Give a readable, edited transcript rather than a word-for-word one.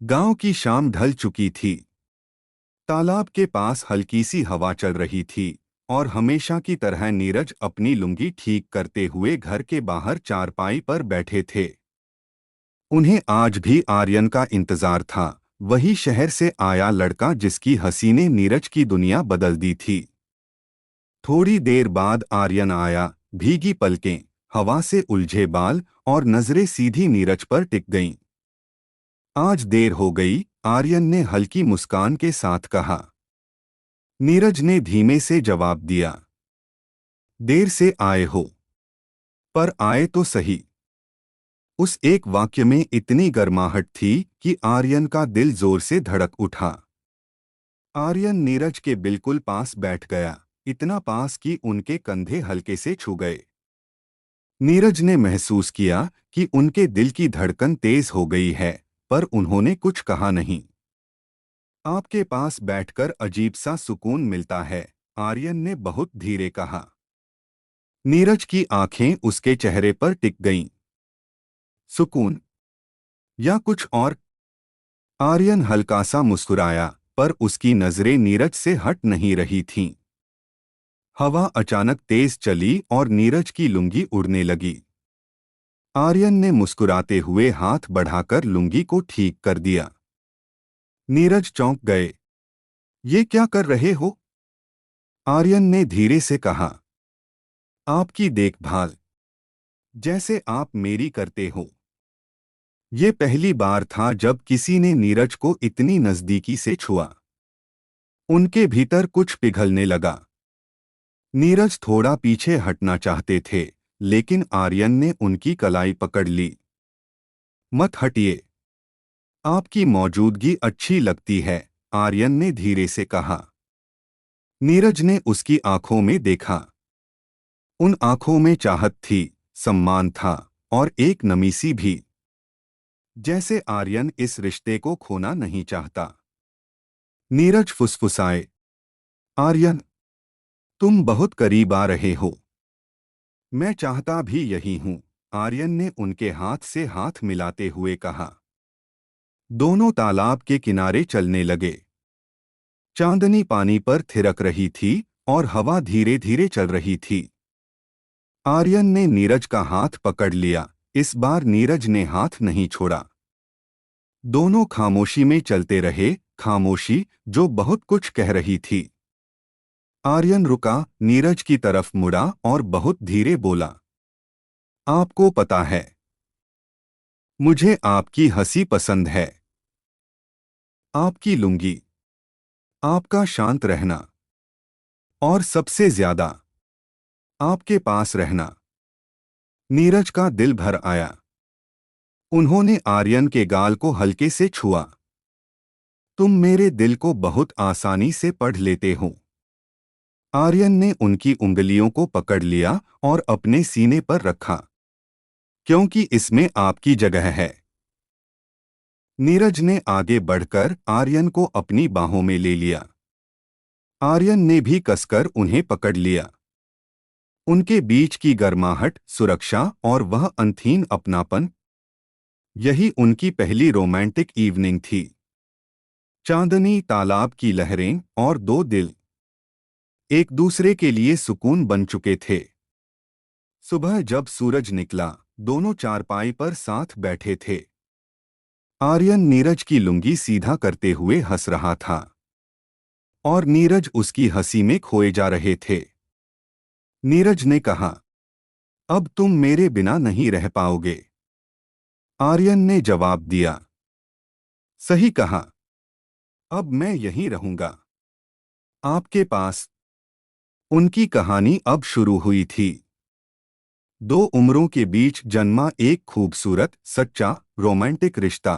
गांव की शाम ढल चुकी थी। तालाब के पास हल्की सी हवा चल रही थी और हमेशा की तरह नीरज अपनी लुंगी ठीक करते हुए घर के बाहर चारपाई पर बैठे थे। उन्हें आज भी आर्यन का इंतजार था, वही शहर से आया लड़का जिसकी हंसी ने नीरज की दुनिया बदल दी थी। थोड़ी देर बाद आर्यन आया, भीगी पलकें, हवा से उलझे बाल और नजरें सीधी नीरज पर टिक गईं। आज देर हो गई, आर्यन ने हल्की मुस्कान के साथ कहा। नीरज ने धीमे से जवाब दिया। देर से आए हो, पर आए तो सही। उस एक वाक्य में इतनी गर्माहट थी कि आर्यन का दिल जोर से धड़क उठा। आर्यन नीरज के बिल्कुल पास बैठ गया, इतना पास कि उनके कंधे हल्के से छू गए। नीरज ने महसूस किया कि उनके दिल की धड़कन तेज हो गई है, पर उन्होंने कुछ कहा नहीं। आपके पास बैठकर अजीब सा सुकून मिलता है, आर्यन ने बहुत धीरे कहा। नीरज की आंखें उसके चेहरे पर टिक गईं। सुकून या कुछ और? आर्यन हल्का सा मुस्कुराया, पर उसकी नजरें नीरज से हट नहीं रही थीं। हवा अचानक तेज चली और नीरज की लुंगी उड़ने लगी। आर्यन ने मुस्कुराते हुए हाथ बढ़ाकर लुंगी को ठीक कर दिया। नीरज चौंक गए। ये क्या कर रहे हो? आर्यन ने धीरे से कहा। आपकी देखभाल, जैसे आप मेरी करते हो। ये पहली बार था जब किसी ने नीरज को इतनी नजदीकी से छुआ। उनके भीतर कुछ पिघलने लगा। नीरज थोड़ा पीछे हटना चाहते थे, लेकिन आर्यन ने उनकी कलाई पकड़ ली। मत हटिए, आपकी मौजूदगी अच्छी लगती है, आर्यन ने धीरे से कहा। नीरज ने उसकी आंखों में देखा। उन आंखों में चाहत थी, सम्मान था और एक नमी सी भी। जैसे आर्यन इस रिश्ते को खोना नहीं चाहता। नीरज फुसफुसाए। आर्यन, तुम बहुत करीब आ रहे हो। मैं चाहता भी यही हूं, आर्यन ने उनके हाथ से हाथ मिलाते हुए कहा। दोनों तालाब के किनारे चलने लगे। चांदनी पानी पर थिरक रही थी और हवा धीरे धीरे चल रही थी। आर्यन ने नीरज का हाथ पकड़ लिया, इस बार नीरज ने हाथ नहीं छोड़ा। दोनों खामोशी में चलते रहे, खामोशी जो बहुत कुछ कह रही थी। आर्यन रुका, नीरज की तरफ मुड़ा और बहुत धीरे बोला। आपको पता है, मुझे आपकी हंसी पसंद है। आपकी लुंगी, आपका शांत रहना और सबसे ज्यादा आपके पास रहना। नीरज का दिल भर आया। उन्होंने आर्यन के गाल को हल्के से छुआ। तुम मेरे दिल को बहुत आसानी से पढ़ लेते हो। आर्यन ने उनकी उंगलियों को पकड़ लिया और अपने सीने पर रखा। क्योंकि इसमें आपकी जगह है। नीरज ने आगे बढ़कर आर्यन को अपनी बाहों में ले लिया। आर्यन ने भी कसकर उन्हें पकड़ लिया। उनके बीच की गर्माहट, सुरक्षा और वह अनथीन अपनापन। यही उनकी पहली रोमांटिक इवनिंग थी। चांदनी, तालाब की लहरें और दो दिल एक दूसरे के लिए सुकून बन चुके थे। सुबह जब सूरज निकला, दोनों चारपाई पर साथ बैठे थे। आर्यन नीरज की लुंगी सीधा करते हुए हंस रहा था और नीरज उसकी हंसी में खोए जा रहे थे। नीरज ने कहा, अब तुम मेरे बिना नहीं रह पाओगे। आर्यन ने जवाब दिया। सही कहा, अब मैं यहीं रहूंगा, आपके पास। उनकी कहानी अब शुरू हुई थी। दो उम्रों के बीच जन्मा एक खूबसूरत, सच्चा, रोमांटिक रिश्ता।